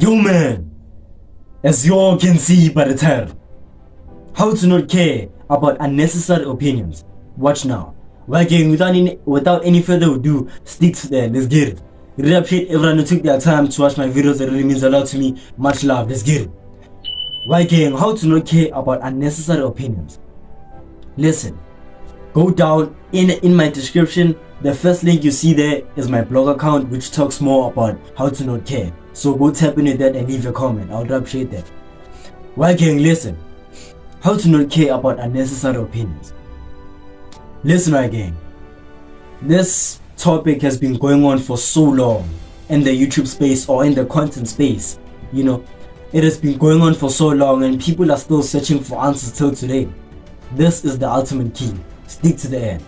Yo man, as you all can see by the title, how to not care about unnecessary opinions. Watch now. Working without any further ado, stick to that. Let's get it. Really appreciate everyone who took their time to watch my videos. It really means a lot to me. Much love. Let's get it. Working how to not care about unnecessary opinions. Listen, go down in my description. The first link you see there is my blog account, which talks more about how to not care. So go tap into that and leave a comment. I would appreciate that. Working, listen. How to not care about unnecessary opinions. Listen, my gang. This topic has been going on for so long in the YouTube space or in the content space. You know, it has been going on for so long and people are still searching for answers till today. This is the ultimate key. Stick to the end.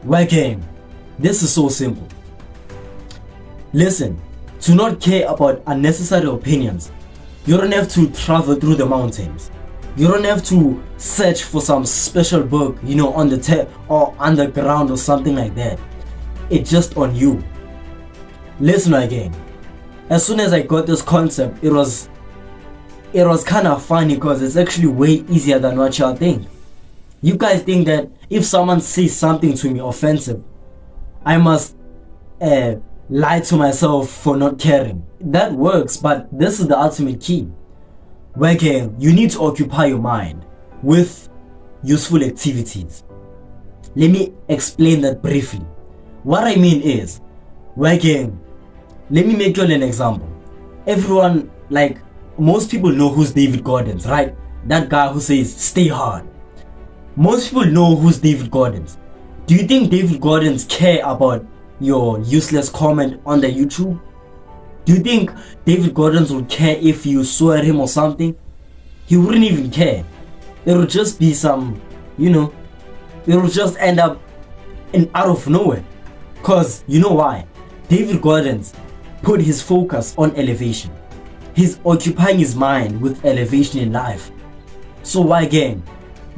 Working. This is so simple. Listen, to not care about unnecessary opinions, you don't have to travel through the mountains. You don't have to search for some special book, you know, on the or underground or something like that. It's just on you. Listen again. As soon as I got this concept, it was kind of funny because it's actually way easier than what y'all think. You guys think that if someone says something to me offensive, I must lie to myself for not caring. That works, but this is the ultimate key. Working, you need to occupy your mind with useful activities. Let me explain that briefly. What I mean is, working, let me make you an example. Everyone, like most people know who's David Gordon, right? That guy who says, stay hard. Most people know who's David Gordon. Do you think David Gordon care about your useless comment on the YouTube? Do you think David Gordon would care if you swore at him or something? He wouldn't even care. It would just be some, you know, it would just end up out of nowhere. Cause you know why? David Gordon put his focus on elevation. He's occupying his mind with elevation in life. So why again?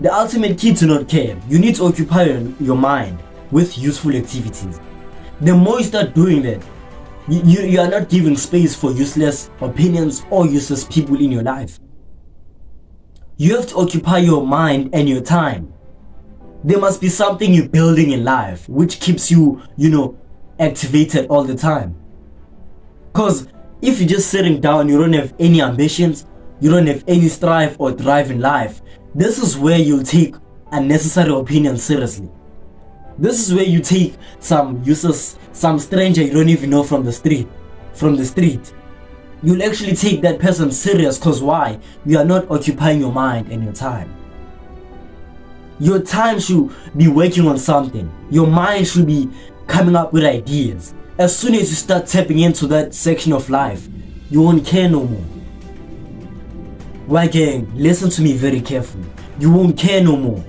The ultimate key to not care, you need to occupy your mind with useful activities. The more you start doing that, you are not giving space for useless opinions or useless people in your life. You have to occupy your mind and your time. There must be something you're building in life which keeps you, you know, activated all the time. Because if you're just sitting down, you don't have any ambitions, you don't have any strive or drive in life, this is where you'll take unnecessary opinions seriously. This is where you take some stranger you don't even know from the street. You'll actually take that person serious because why? You are not occupying your mind and your time. Your time should be working on something. Your mind should be coming up with ideas. As soon as you start tapping into that section of life, you won't care no more. Why gang? Listen to me very carefully. You won't care no more.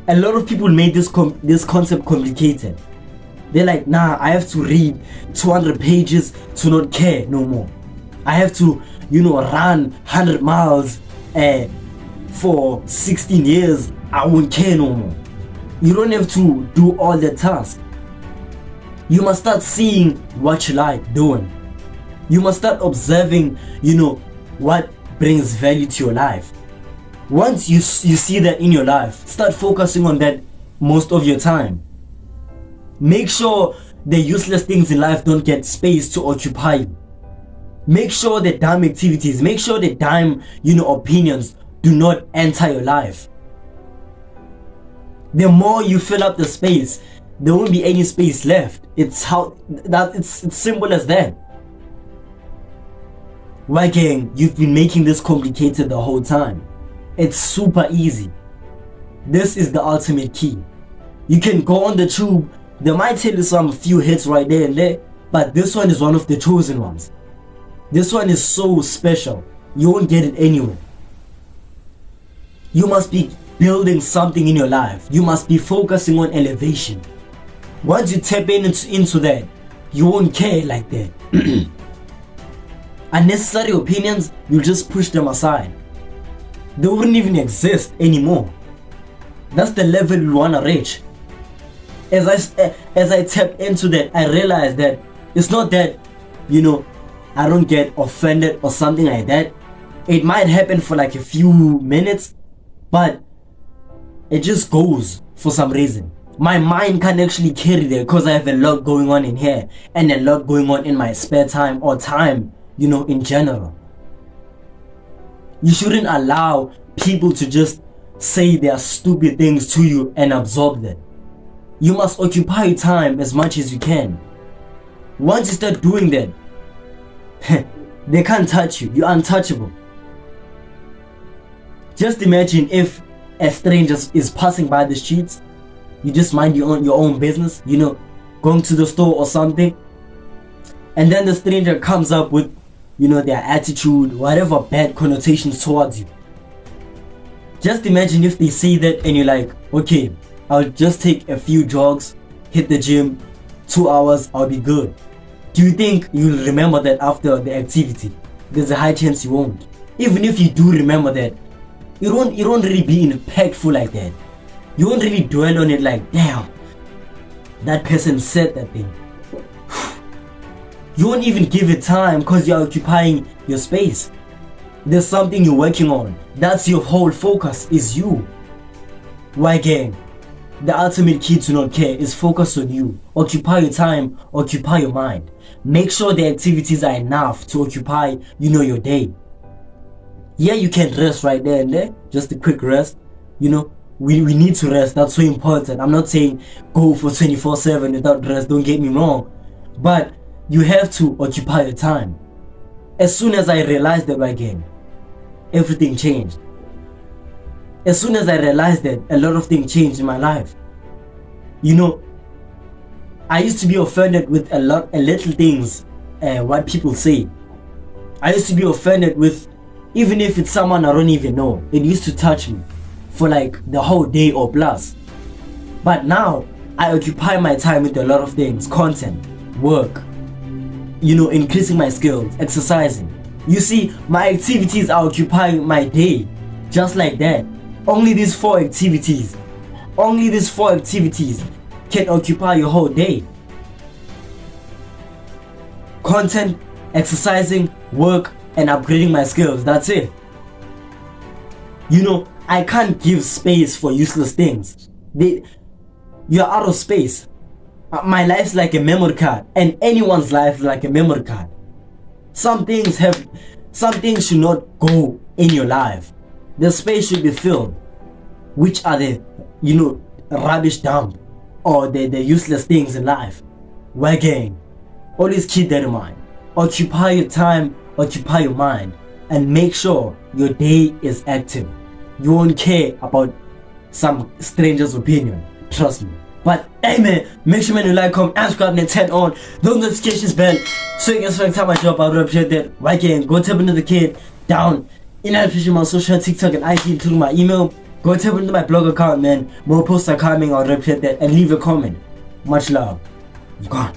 A lot of people made this concept complicated. They're like, nah, I have to read 200 pages to not care no more. I have to, you know, run 100 miles for 16 years. I won't care no more. You don't have to do all the tasks. You must start seeing what you like doing. You must start observing, you know, what brings value to your life. Once you see that in your life, start focusing on that most of your time. Make sure the useless things in life don't get space to occupy you. Make sure the dumb activities, make sure the dumb, you know, opinions do not enter your life. The more you fill up the space, there won't be any space left. It's simple as that. Why gang? You've been making this complicated the whole time. It's super easy. This is the ultimate key. You can go on the tube. They might tell you some few hits right there and there, but this one is one of the chosen ones. This one is so special. You won't get it anywhere. You must be building something in your life. You must be focusing on elevation. Once you tap into that, you won't care like that. Unnecessary opinions, you just push them aside. They wouldn't even exist anymore. That's the level we want to reach. As I tap into that, I realize that it's not that, you know, I don't get offended or something like that. It might happen for like a few minutes, but it just goes for some reason. My mind can't actually carry that because I have a lot going on in here and a lot going on in my spare time or time, in general. You shouldn't allow people to just say their stupid things to you and absorb that. You must occupy your time as much as you can. Once you start doing that, they can't touch you. You're untouchable. Just imagine if a stranger is passing by the streets, you just mind your own business, going to the store or something, and then the stranger comes up with, their attitude, whatever bad connotations towards you. Just imagine if they say that and you're like, okay, I'll just take a few jogs, hit the gym, 2 hours, I'll be good. Do you think you'll remember that after the activity? There's a high chance you won't. Even if you do remember that, it won't really be impactful like that. You won't really dwell on it like, damn, that person said that thing. You won't even give it time because you're occupying your space. There's something you're working on. That's your whole focus, is you. Why gang? The ultimate key to not care is focus on you. Occupy your time, occupy your mind. Make sure the activities are enough to occupy, your day. Yeah, you can rest right there and there, just a quick rest. We need to rest, that's so important. I'm not saying go for 24/7 without rest, don't get me wrong. But you have to occupy your time. As soon as I realized that again, everything changed. As soon as I realized that, a lot of things changed in my life. I used to be offended with a little things, what people say. I used to be offended with, even if it's someone I don't even know, it used to touch me for like the whole day or plus. But now I occupy my time with a lot of things: content, work, increasing my skills, exercising. You see, my activities are occupying my day just like that. Only these four activities can occupy your whole day: content, exercising, work, and upgrading my skills. That's it. I can't give space for useless things. You're out of space. My life's like a memory card, and anyone's life is like a memory card. Some things should not go in your life. The space should be filled, which are the rubbish dump or the useless things in life. Well, gang, always keep that in mind. Occupy your time, occupy your mind, and make sure your day is active. You won't care about some stranger's opinion, trust me. But hey man, make sure you like, comment, and subscribe, and turn on the notifications bell so you can spend time my job. I would appreciate that. Right, gang, go tap into the kid down in the description, my social, TikTok, and IG, including my email. Go tap into my blog account, man. More posts are coming. I would appreciate that, and leave a comment. Much love. Gone.